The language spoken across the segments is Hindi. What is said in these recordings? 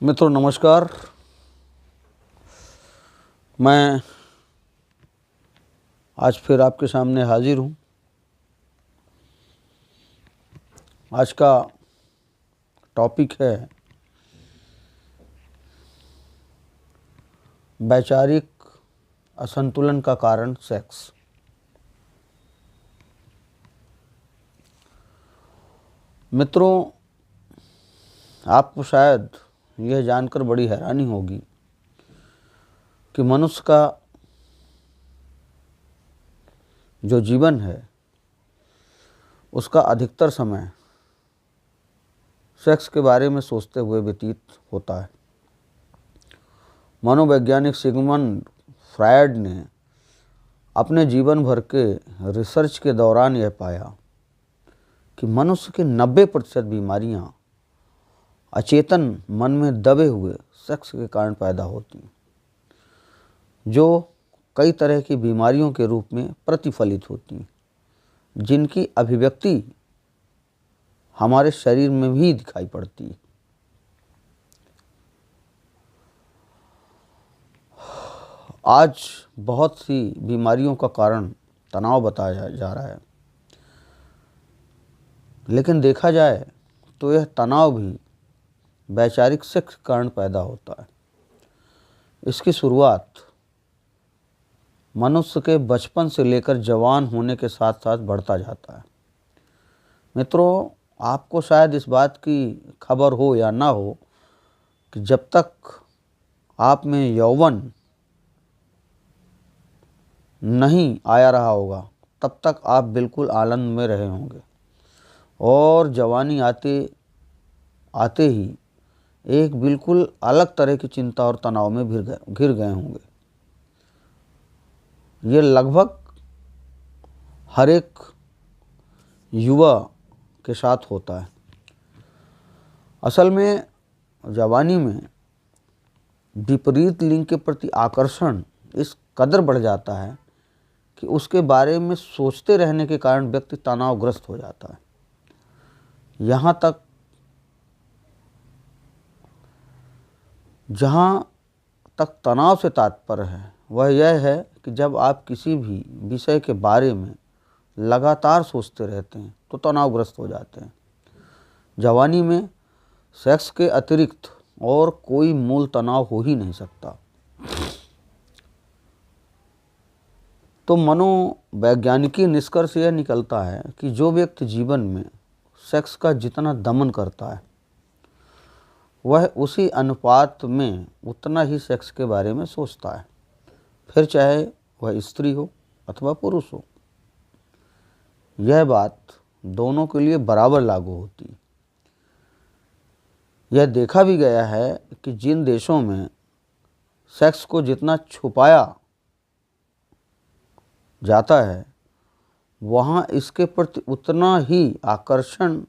मित्रों नमस्कार। मैं आज फिर आपके सामने हाजिर हूँ। आज का टॉपिक है वैचारिक असंतुलन का कारण सेक्स। मित्रों, आपको शायद यह जानकर बड़ी हैरानी होगी कि मनुष्य का जो जीवन है उसका अधिकतर समय सेक्स के बारे में सोचते हुए व्यतीत होता है। मनोवैज्ञानिक सिगमंड फ्रायड ने अपने जीवन भर के रिसर्च के दौरान यह पाया कि मनुष्य की 90% बीमारियां अचेतन मन में दबे हुए सेक्स के कारण पैदा होती हैं, जो कई तरह की बीमारियों के रूप में प्रतिफलित होती हैं, जिनकी अभिव्यक्ति हमारे शरीर में भी दिखाई पड़ती है। आज बहुत सी बीमारियों का कारण तनाव बताया जा रहा है, लेकिन देखा जाए तो यह तनाव भी वैचारिक सेक्स के कारण पैदा होता है। इसकी शुरुआत मनुष्य के बचपन से लेकर जवान होने के साथ साथ बढ़ता जाता है। मित्रों, आपको शायद इस बात की खबर हो या ना हो कि जब तक आप में यौवन नहीं आया रहा होगा तब तक आप बिल्कुल आनंद में रहे होंगे और जवानी आते आते ही एक बिल्कुल अलग तरह की चिंता और तनाव में घिर गए होंगे। ये लगभग हर एक युवा के साथ होता है। असल में जवानी में विपरीत लिंग के प्रति आकर्षण इस कदर बढ़ जाता है कि उसके बारे में सोचते रहने के कारण व्यक्ति तनावग्रस्त हो जाता है। यहाँ तक जहाँ तक तनाव से तात्पर्य है वह यह है कि जब आप किसी भी विषय के बारे में लगातार सोचते रहते हैं तो तनावग्रस्त हो जाते हैं। जवानी में सेक्स के अतिरिक्त और कोई मूल तनाव हो ही नहीं सकता। तो मनोवैज्ञानिकी निष्कर्ष यह निकलता है कि जो व्यक्ति जीवन में सेक्स का जितना दमन करता है वह उसी अनुपात में उतना ही सेक्स के बारे में सोचता है, फिर चाहे वह स्त्री हो अथवा पुरुष हो। यह बात दोनों के लिए बराबर लागू होती है। यह देखा भी गया है कि जिन देशों में सेक्स को जितना छुपाया जाता है वहाँ इसके प्रति उतना ही आकर्षण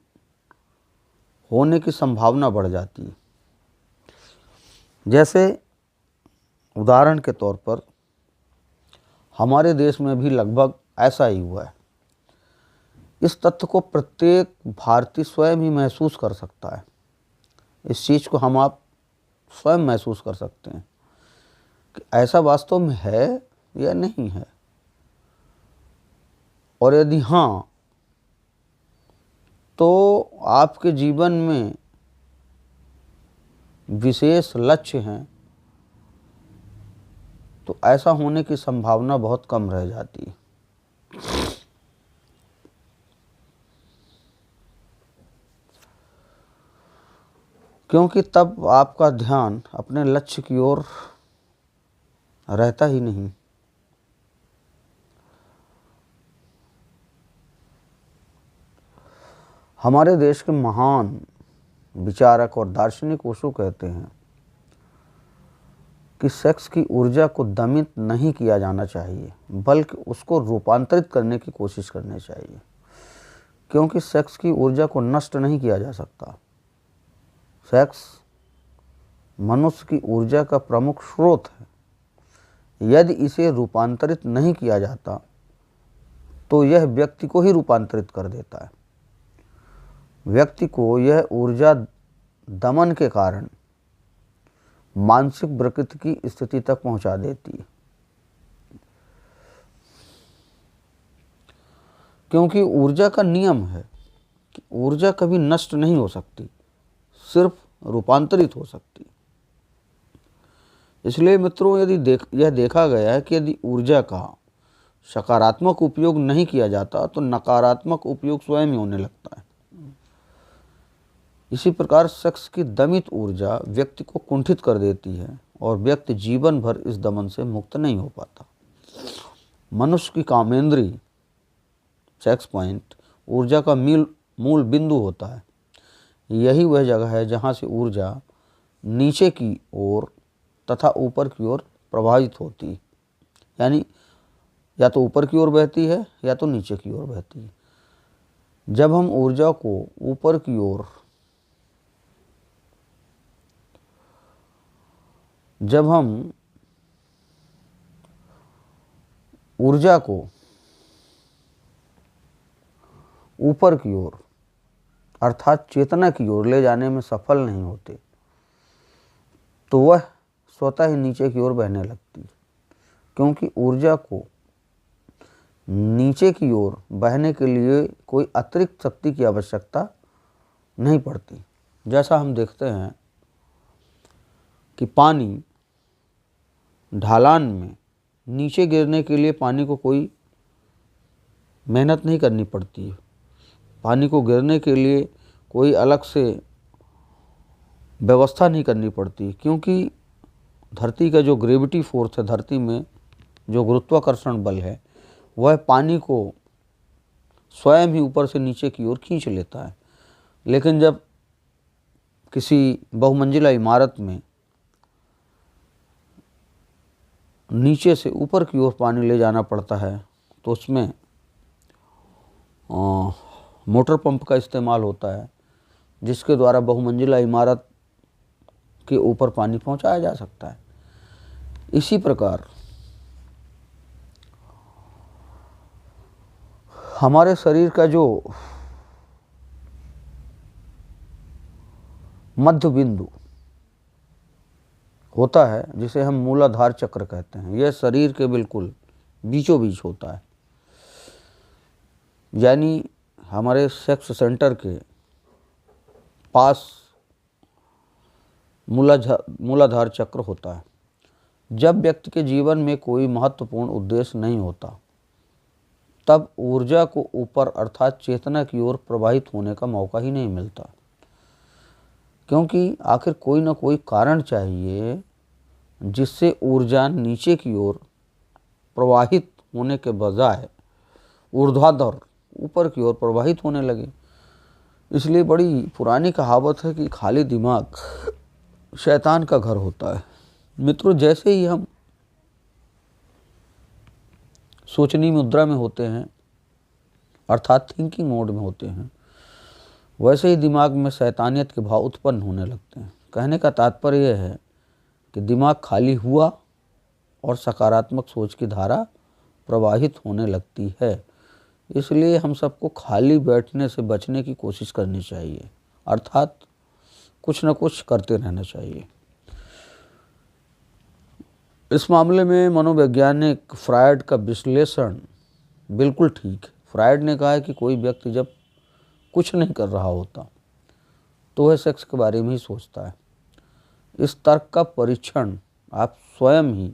होने की संभावना बढ़ जाती है। जैसे उदाहरण के तौर पर हमारे देश में भी लगभग ऐसा ही हुआ है। इस तथ्य को प्रत्येक भारतीय स्वयं ही महसूस कर सकता है। इस चीज़ को आप स्वयं महसूस कर सकते हैं कि ऐसा वास्तव में है या नहीं है, और यदि हाँ तो आपके जीवन में विशेष लक्ष्य हैं तो ऐसा होने की संभावना बहुत कम रह जाती है। क्योंकि तब आपका ध्यान अपने लक्ष्य की ओर रहता ही नहीं। हमारे देश के महान विचारक और दार्शनिक ओशो कहते हैं कि सेक्स की ऊर्जा को दमित नहीं किया जाना चाहिए बल्कि उसको रूपांतरित करने की कोशिश करनी चाहिए, क्योंकि सेक्स की ऊर्जा को नष्ट नहीं किया जा सकता। सेक्स मनुष्य की ऊर्जा का प्रमुख स्रोत है। यदि इसे रूपांतरित नहीं किया जाता तो यह व्यक्ति को ही रूपांतरित कर देता है। व्यक्ति को यह ऊर्जा दमन के कारण मानसिक विकृति की स्थिति तक पहुंचा देती है। क्योंकि ऊर्जा का नियम है कि ऊर्जा कभी नष्ट नहीं हो सकती, सिर्फ रूपांतरित हो सकती। इसलिए मित्रों, यदि यह देखा गया है कि यदि ऊर्जा का सकारात्मक उपयोग नहीं किया जाता तो नकारात्मक उपयोग स्वयं ही होने लगता है। इसी प्रकार सेक्स की दमित ऊर्जा व्यक्ति को कुंठित कर देती है और व्यक्ति जीवन भर इस दमन से मुक्त नहीं हो पाता। मनुष्य की कामेंद्री सेक्स पॉइंट ऊर्जा का मूल बिंदु होता है। यही वह जगह है जहाँ से ऊर्जा नीचे की ओर तथा ऊपर की ओर प्रवाहित होती है, यानी या तो ऊपर की ओर बहती है या तो नीचे की ओर बहती है। जब हम ऊर्जा को ऊपर की ओर ऊर्जा को ऊपर की ओर अर्थात चेतना की ओर ले जाने में सफल नहीं होते तो वह स्वतः ही नीचे की ओर बहने लगती है। क्योंकि ऊर्जा को नीचे की ओर बहने के लिए कोई अतिरिक्त शक्ति की आवश्यकता नहीं पड़ती। जैसा हम देखते हैं कि पानी ढलान में नीचे गिरने के लिए पानी को कोई मेहनत नहीं करनी पड़ती है। पानी को गिरने के लिए कोई अलग से व्यवस्था नहीं करनी पड़ती, क्योंकि धरती का जो ग्रेविटी फोर्स है, धरती में जो गुरुत्वाकर्षण बल है, वह पानी को स्वयं ही ऊपर से नीचे की ओर खींच लेता है। लेकिन जब किसी बहुमंजिला इमारत में नीचे से ऊपर की ओर पानी ले जाना पड़ता है तो उसमें मोटर पंप का इस्तेमाल होता है, जिसके द्वारा बहुमंजिला इमारत के ऊपर पानी पहुंचाया जा सकता है। इसी प्रकार हमारे शरीर का जो मध्य बिंदु होता है, जिसे हम मूलाधार चक्र कहते हैं, यह शरीर के बिल्कुल बीचों बीच होता है। यानी हमारे सेक्स सेंटर के पास मूलाधार चक्र होता है। जब व्यक्ति के जीवन में कोई महत्वपूर्ण उद्देश्य नहीं होता तब ऊर्जा को ऊपर अर्थात चेतना की ओर प्रवाहित होने का मौका ही नहीं मिलता, क्योंकि आखिर कोई ना कोई कारण चाहिए जिससे ऊर्जा नीचे की ओर प्रवाहित होने के बजाय ऊर्ध्वाधर ऊपर की ओर प्रवाहित होने लगे। इसलिए बड़ी पुरानी कहावत है कि खाली दिमाग शैतान का घर होता है। मित्रों, जैसे ही हम सोचनी मुद्रा में होते हैं अर्थात थिंकिंग मोड में होते हैं, वैसे ही दिमाग में शैतानियत के भाव उत्पन्न होने लगते हैं। कहने का तात्पर्य यह है कि दिमाग खाली हुआ और सकारात्मक सोच की धारा प्रवाहित होने लगती है। इसलिए हम सबको खाली बैठने से बचने की कोशिश करनी चाहिए, अर्थात कुछ न कुछ करते रहना चाहिए। इस मामले में मनोवैज्ञानिक फ्रायड का विश्लेषण बिल्कुल ठीक है। फ्रायड ने कहा है कि कोई व्यक्ति जब कुछ नहीं कर रहा होता तो वह सेक्स के बारे में ही सोचता है। इस तर्क का परीक्षण आप स्वयं ही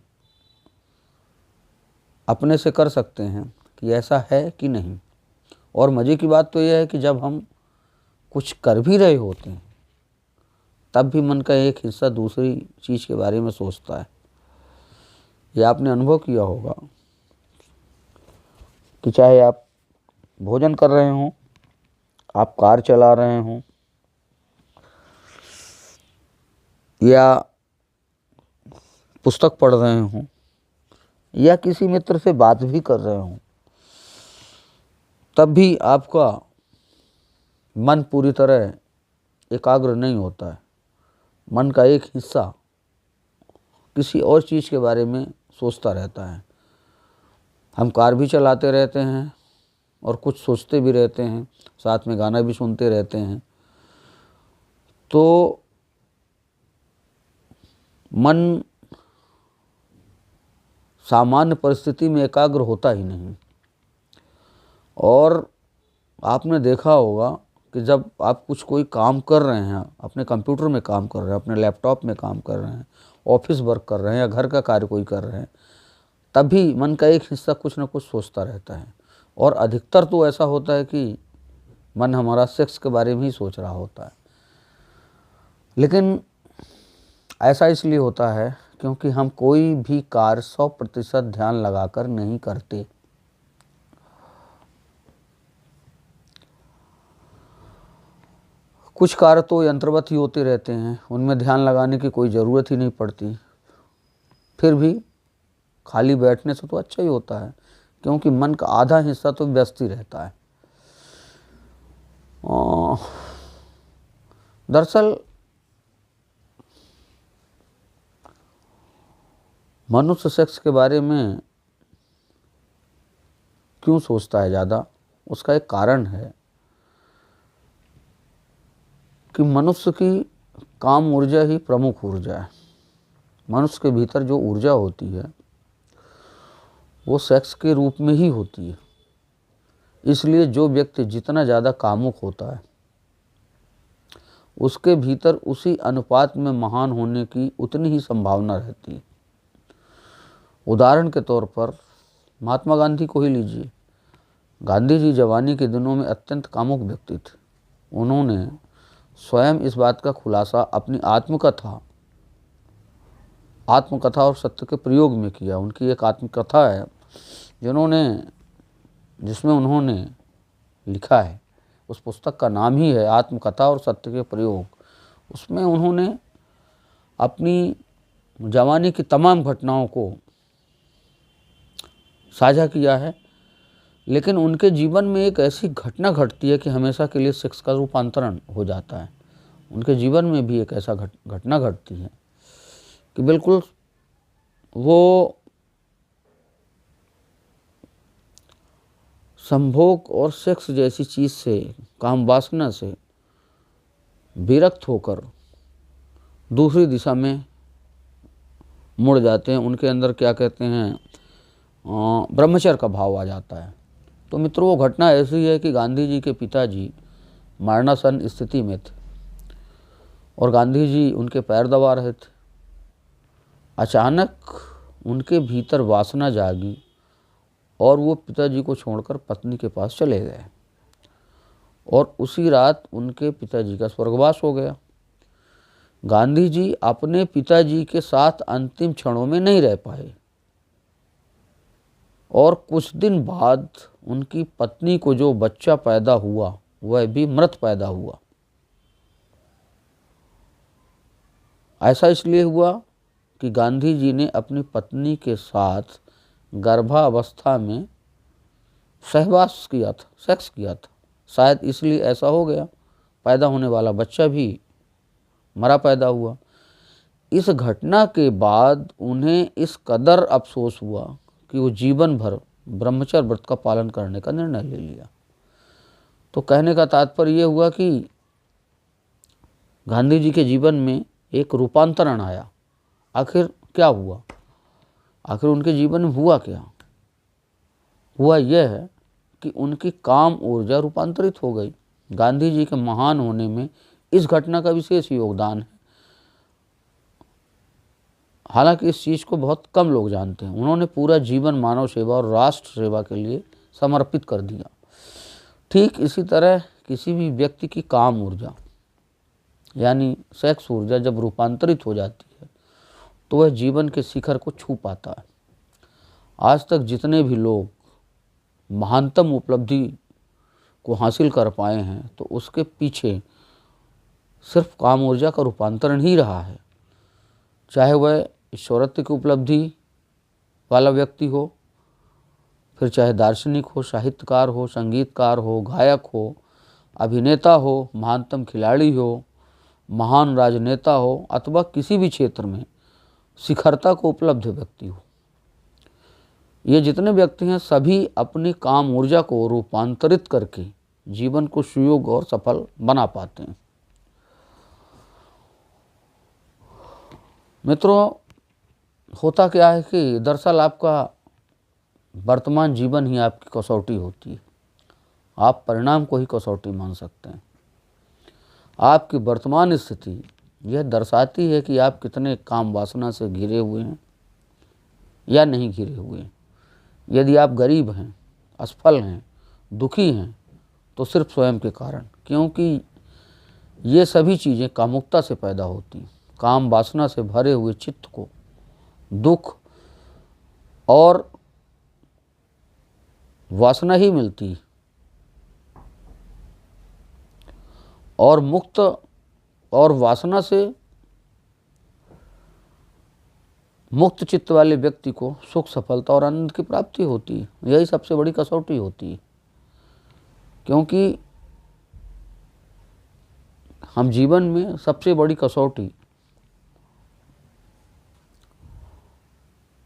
अपने से कर सकते हैं कि ऐसा है कि नहीं। और मज़े की बात तो यह है कि जब हम कुछ कर भी रहे होते हैं तब भी मन का एक हिस्सा दूसरी चीज़ के बारे में सोचता है। यह आपने अनुभव किया होगा कि चाहे आप भोजन कर रहे हों, आप कार चला रहे हों या पुस्तक पढ़ रहे हों या किसी मित्र से बात भी कर रहे हों, तब भी आपका मन पूरी तरह एकाग्र नहीं होता है। मन का एक हिस्सा किसी और चीज़ के बारे में सोचता रहता है। हम कार भी चलाते रहते हैं और कुछ सोचते भी रहते हैं, साथ में गाना भी सुनते रहते हैं। तो मन सामान्य परिस्थिति में एकाग्र होता ही नहीं। और आपने देखा होगा कि जब आप कोई काम कर रहे हैं, अपने कंप्यूटर में काम कर रहे हैं, अपने लैपटॉप में काम कर रहे हैं, ऑफिस वर्क कर रहे हैं या घर का कार्य कोई कर रहे हैं, तभी मन का एक हिस्सा कुछ ना कुछ सोचता रहता है। और अधिकतर तो ऐसा होता है कि मन हमारा सेक्स के बारे में ही सोच रहा होता है। लेकिन ऐसा इसलिए होता है क्योंकि हम कोई भी कार्य 100% ध्यान लगाकर नहीं करते। कुछ कार्य तो यंत्रवत ही होते रहते हैं, उनमें ध्यान लगाने की कोई ज़रूरत ही नहीं पड़ती। फिर भी खाली बैठने से तो अच्छा ही होता है, क्योंकि मन का आधा हिस्सा तो व्यस्त ही रहता है। दरअसल मनुष्य सेक्स के बारे में क्यों सोचता है ज़्यादा, उसका एक कारण है कि मनुष्य की काम ऊर्जा ही प्रमुख ऊर्जा है। मनुष्य के भीतर जो ऊर्जा होती है वो सेक्स के रूप में ही होती है। इसलिए जो व्यक्ति जितना ज़्यादा कामुक होता है उसके भीतर उसी अनुपात में महान होने की उतनी ही संभावना रहती है। उदाहरण के तौर पर महात्मा गांधी को ही लीजिए। गांधी जी जवानी के दिनों में अत्यंत कामुक व्यक्ति थे। उन्होंने स्वयं इस बात का खुलासा अपनी आत्मकथा और सत्य के प्रयोग में किया। उनकी एक आत्मकथा है जिसमें उन्होंने लिखा है, उस पुस्तक का नाम ही है आत्मकथा और सत्य के प्रयोग। उसमें उन्होंने अपनी जवानी की तमाम घटनाओं को साझा किया है। लेकिन उनके जीवन में एक ऐसी घटना घटती है कि हमेशा के लिए सेक्स का रूपांतरण हो जाता है। उनके जीवन में भी एक ऐसा घटना घटती है कि बिल्कुल वो संभोग और सेक्स जैसी चीज़ से, काम वासना से विरक्त होकर दूसरी दिशा में मुड़ जाते हैं। उनके अंदर क्या कहते हैं, ब्रह्मचर्य का भाव आ जाता है। तो मित्रों, वो घटना ऐसी है कि गांधी जी के पिताजी मरणासन स्थिति में थे और गांधी जी उनके पैर दबा रहे थे। अचानक उनके भीतर वासना जागी और वो पिताजी को छोड़कर पत्नी के पास चले गए और उसी रात उनके पिताजी का स्वर्गवास हो गया। गांधी जी अपने पिताजी के साथ अंतिम क्षणों में नहीं रह पाए और कुछ दिन बाद उनकी पत्नी को जो बच्चा पैदा हुआ वह भी मृत पैदा हुआ। ऐसा इसलिए हुआ कि गांधी जी ने अपनी पत्नी के साथ गर्भावस्था में सहवास किया था, सेक्स किया था। शायद इसलिए ऐसा हो गया, पैदा होने वाला बच्चा भी मरा पैदा हुआ। इस घटना के बाद उन्हें इस कदर अफसोस हुआ कि वो जीवन भर ब्रह्मचर्य व्रत का पालन करने का निर्णय ले लिया। तो कहने का तात्पर्य ये हुआ कि गांधी जी के जीवन में एक रूपांतरण आया। आखिर क्या हुआ, आखिर उनके जीवन में हुआ क्या? हुआ यह है कि उनकी काम ऊर्जा रूपांतरित हो गई। गांधी जी के महान होने में इस घटना का विशेष योगदान है। हालांकि इस चीज़ को बहुत कम लोग जानते हैं। उन्होंने पूरा जीवन मानव सेवा और राष्ट्र सेवा के लिए समर्पित कर दिया। ठीक इसी तरह किसी भी व्यक्ति की काम ऊर्जा यानी सेक्स ऊर्जा जब रूपांतरित हो जाती है तो वह जीवन के शिखर को छू पाता है। आज तक जितने भी लोग महानतम उपलब्धि को हासिल कर पाए हैं तो उसके पीछे सिर्फ काम ऊर्जा का रूपांतरण ही रहा है। चाहे वह ईश्वरत्व की उपलब्धि वाला व्यक्ति हो, फिर चाहे दार्शनिक हो, साहित्यकार हो, संगीतकार हो, गायक हो, अभिनेता हो, महानतम खिलाड़ी हो, महान राजनेता हो, अथवा किसी भी क्षेत्र में शिखरता को उपलब्ध व्यक्ति हो। ये जितने व्यक्ति हैं सभी अपनी काम ऊर्जा को रूपांतरित करके जीवन को सुयोग और सफल बना पाते हैं। मित्रों, होता क्या है कि दरअसल आपका वर्तमान जीवन ही आपकी कसौटी होती है। आप परिणाम को ही कसौटी मान सकते हैं। आपकी वर्तमान स्थिति यह दर्शाती है कि आप कितने काम वासना से घिरे हुए हैं या नहीं घिरे हुए हैं। यदि आप गरीब हैं, असफल हैं, दुखी हैं, तो सिर्फ स्वयं के कारण, क्योंकि ये सभी चीज़ें कामुकता से पैदा होती। काम वासना से भरे हुए चित्त को दुख और वासना ही मिलती, और मुक्त और वासना से मुक्त चित्त वाले व्यक्ति को सुख, सफलता और आनंद की प्राप्ति होती है। यही सबसे बड़ी कसौटी होती है, क्योंकि हम जीवन में सबसे बड़ी कसौटी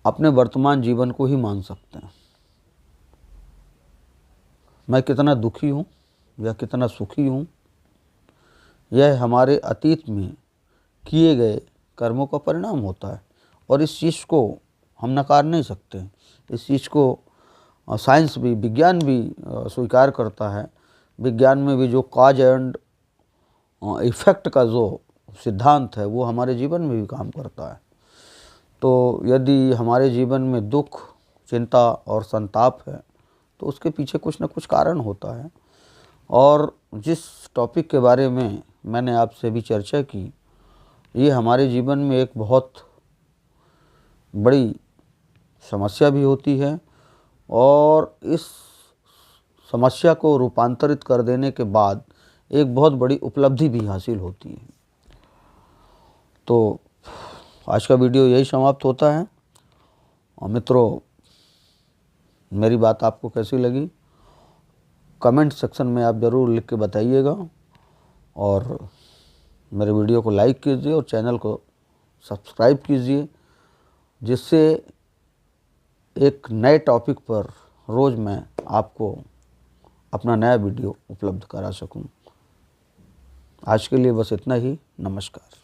अपने वर्तमान जीवन को ही मान सकते हैं। मैं कितना दुखी हूँ या कितना सुखी हूँ, यह हमारे अतीत में किए गए कर्मों का परिणाम होता है, और इस चीज़ को हम नकार नहीं सकते। इस चीज़ को साइंस भी, विज्ञान भी स्वीकार करता है। विज्ञान में भी जो कॉज एंड इफ़ेक्ट का जो सिद्धांत है वो हमारे जीवन में भी काम करता है। तो यदि हमारे जीवन में दुख, चिंता और संताप है तो उसके पीछे कुछ न कुछ कारण होता है। और जिस टॉपिक के बारे में मैंने आपसे भी चर्चा की, ये हमारे जीवन में एक बहुत बड़ी समस्या भी होती है, और इस समस्या को रूपांतरित कर देने के बाद एक बहुत बड़ी उपलब्धि भी हासिल होती है। तो आज का वीडियो यही समाप्त होता है। और मित्रों, मेरी बात आपको कैसी लगी कमेंट सेक्शन में आप ज़रूर लिख के बताइएगा, और मेरे वीडियो को लाइक कीजिए और चैनल को सब्सक्राइब कीजिए, जिससे एक नए टॉपिक पर रोज़ मैं आपको अपना नया वीडियो उपलब्ध करा सकूं। आज के लिए बस इतना ही। नमस्कार।